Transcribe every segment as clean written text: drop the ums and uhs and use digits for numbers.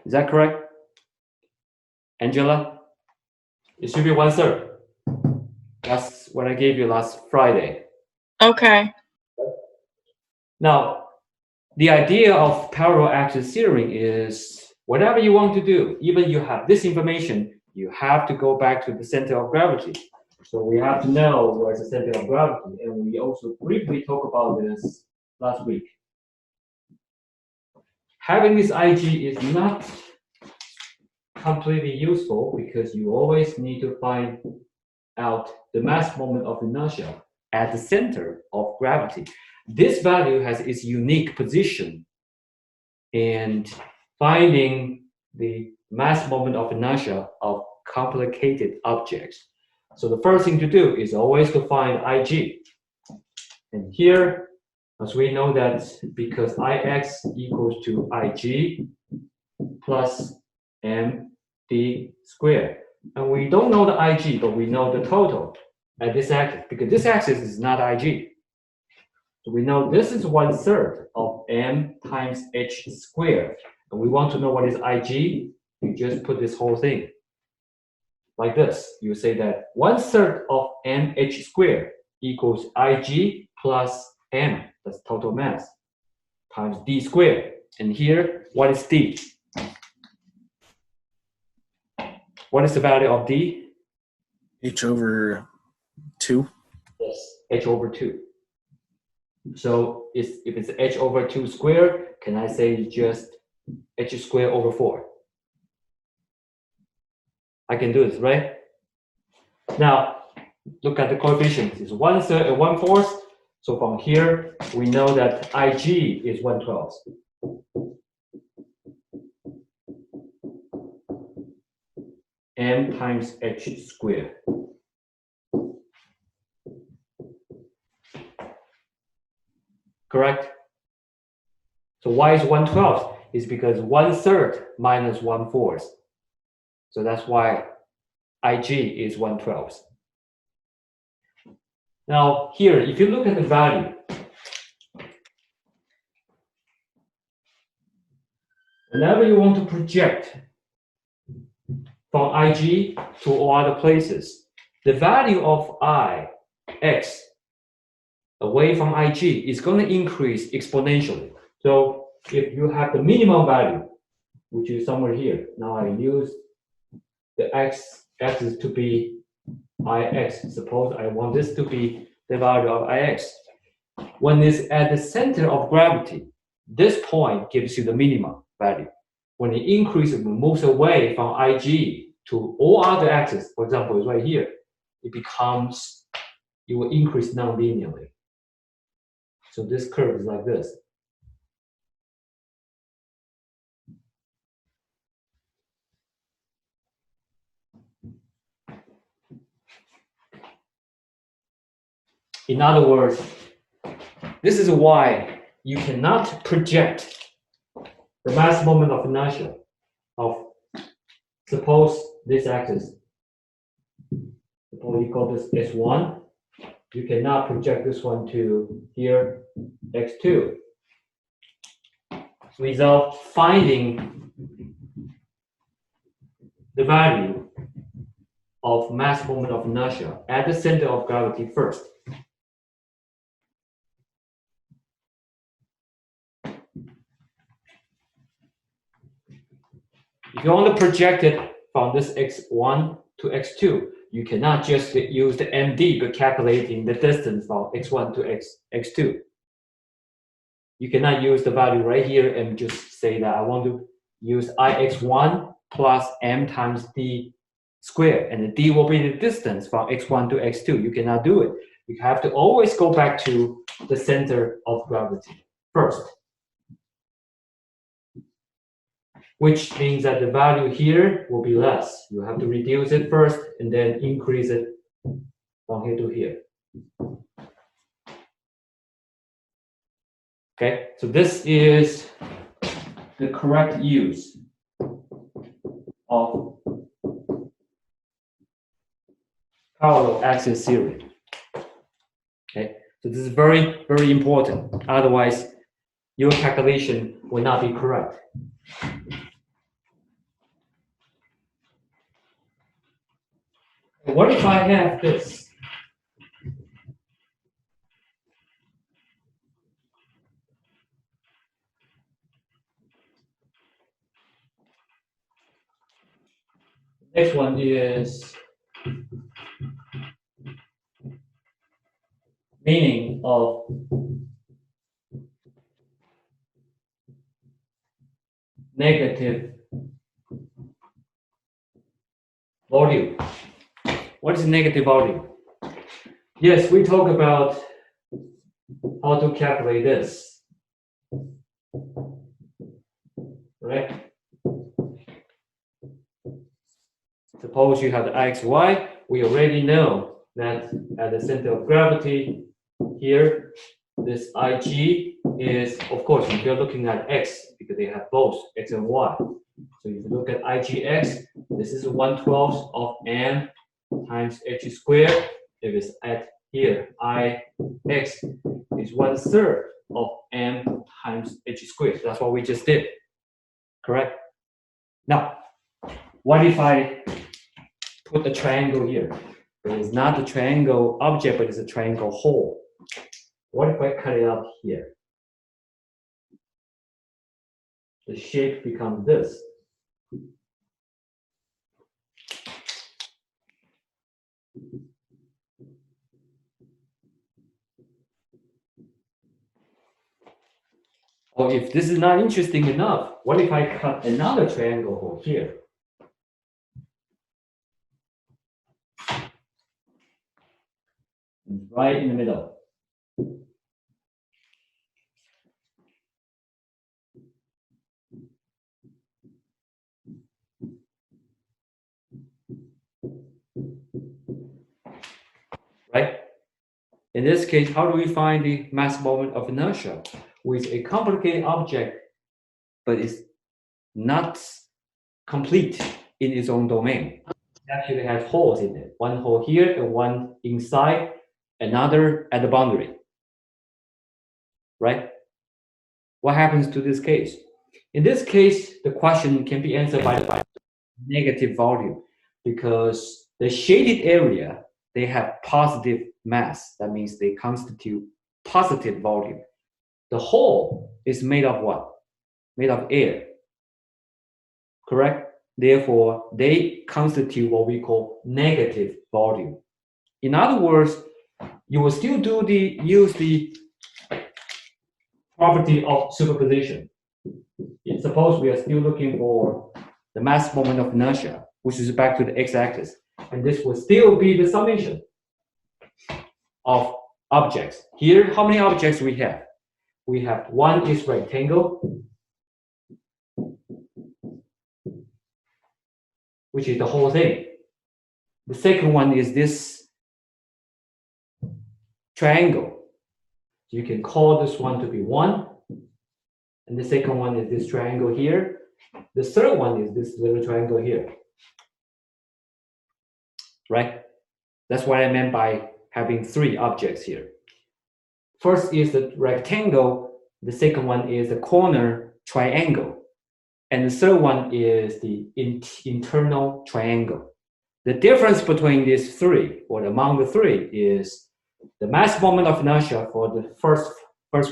Is that correct? Angela? It should be 1/3. That's what I gave you last Friday. Okay. Now, the idea of parallel axis theory is whatever you want to do, even you have this information, you have to go back to the center of gravity. So we have to know where's the center of gravity, and we also briefly talked about this last week. Having this IG is not completely useful because you always need to find out the mass moment of inertia at the center of gravity. This value has its unique position in finding the mass moment of inertia of complicated objects. So the first thing to do is always to find IG. And here, as we know that because Ix equals to Ig plus md squared. And we don't know the Ig, but we know the total at this axis, because this axis is not Ig. So we know this is 1/3 of m times h squared. And we want to know what is Ig, you just put this whole thing like this. You say that 1/3 of mh squared equals Ig plus m, that's total mass, times d squared. And here, what is d? What is the value of d? H over 2. Yes, h over 2. So if it's h over 2 squared, can I say just h squared over 4? I can do this, right? Now, look at the coefficients. It's 1/3 and 1/4. So from here, we know that Ig is 1/12. M times h squared. Correct? So why is 1/12? It's because 1/3 minus 1/4. So that's why Ig is 1/12. Now here, if you look at the value, whenever you want to project from Ig to all other places, the value of Ix away from Ig is going to increase exponentially. So if you have the minimum value, which is somewhere here, now I use the x-axis to be Ix. Suppose I want this to be the value of Ix. When it's at the center of gravity, this point gives you the minimum value. When it increases, moves away from Ig to all other axes, for example, it's right here, it will increase non-linearly. So this curve is like this. In other words, this is why you cannot project the mass moment of inertia of, suppose this axis, suppose we call this S1, you cannot project this one to here, X2, without finding the value of mass moment of inertia at the center of gravity first. If you want to project it from this x1 to x2, you cannot just use the MD but calculating the distance from x1 to x2. You cannot use the value right here and just say that I want to use Ix1 plus m times d squared, and the d will be the distance from x1 to x2. You cannot do it. You have to always go back to the center of gravity first, which means that the value here will be less. You have to reduce it first and then increase it from here to here. Okay, so this is the correct use of parallel axis theory. Okay, so this is very, very important. Otherwise, your calculation will not be correct. What if I have this? Next one is meaning of negative volume. What is negative volume? Yes, we talk about how to calculate this, right? Suppose you have the x, y. We already know that at the center of gravity here, this Ig is, of course, if you're looking at x, because they have both x and y. So if you look at Igx, this is 1/12 of m times h squared. If it's at here, Ix is 1/3 of m times h squared. That's what we just did, correct? Now, what if I put a triangle here? It is not a triangle object, but it's a triangle hole. What if I cut it out here? The shape becomes this. Or if this is not interesting enough, what if I cut another triangle hole here? Right in the middle. Right? In this case, how do we find the mass moment of inertia? With a complicated object, but it's not complete in its own domain. It actually has holes in it. One hole here and one inside, another at the boundary. Right? What happens to this case? In this case, the question can be answered by negative volume, because the shaded area, they have positive mass. That means they constitute positive volume. The hole is made of what? Made of air, correct? Therefore, they constitute what we call negative volume. In other words, you will still use the property of superposition. Suppose we are still looking for the mass moment of inertia, which is back to the x-axis, and this will still be the summation of objects. Here, how many objects we have? We have one is rectangle, which is the whole thing. The second one is this triangle. You can call this one to be 1. And the second one is this triangle here. The third one is this little triangle here. Right? That's what I meant by having 3 objects here. First is the rectangle. The second one is the corner triangle. And the third one is the internal triangle. The difference between these 3, or among the 3, is the mass moment of inertia for the first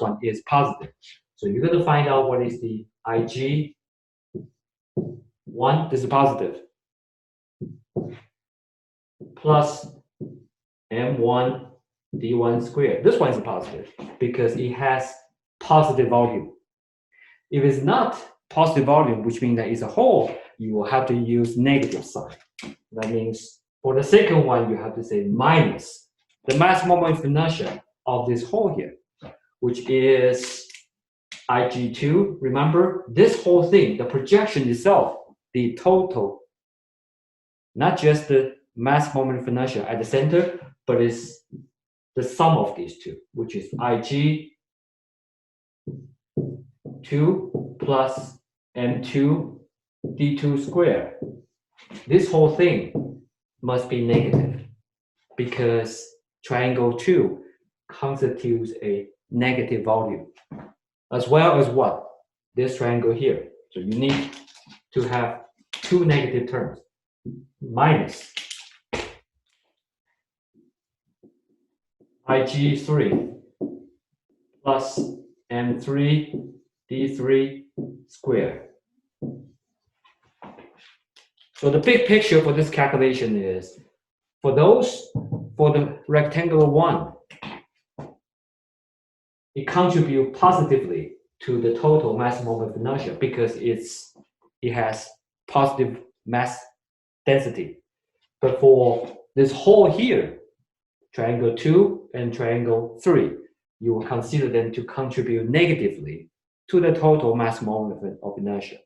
one is positive. So you're going to find out what is the Ig1. This is positive. Plus m1 d1 squared. This one is positive because it has positive volume. If it's not positive volume, which means that it's a hole, you will have to use negative sign. That means for the second one, you have to say minus the mass moment of inertia of this hole here, which is Ig2. Remember, this whole thing, the projection itself, the total, not just the mass moment of inertia at the center, but it's the sum of these two, which is Ig2 plus m2 d2 squared. This whole thing must be negative because triangle 2 constitutes a negative volume, as well as what? This triangle here. So you need to have 2 negative terms, minus IG3 plus M3 D3 squared. So the big picture for this calculation is, for the rectangular one, it contributes positively to the total mass moment of inertia because it has positive mass density. But for this hole here, triangle 2 and triangle 3, you will consider them to contribute negatively to the total mass moment of inertia.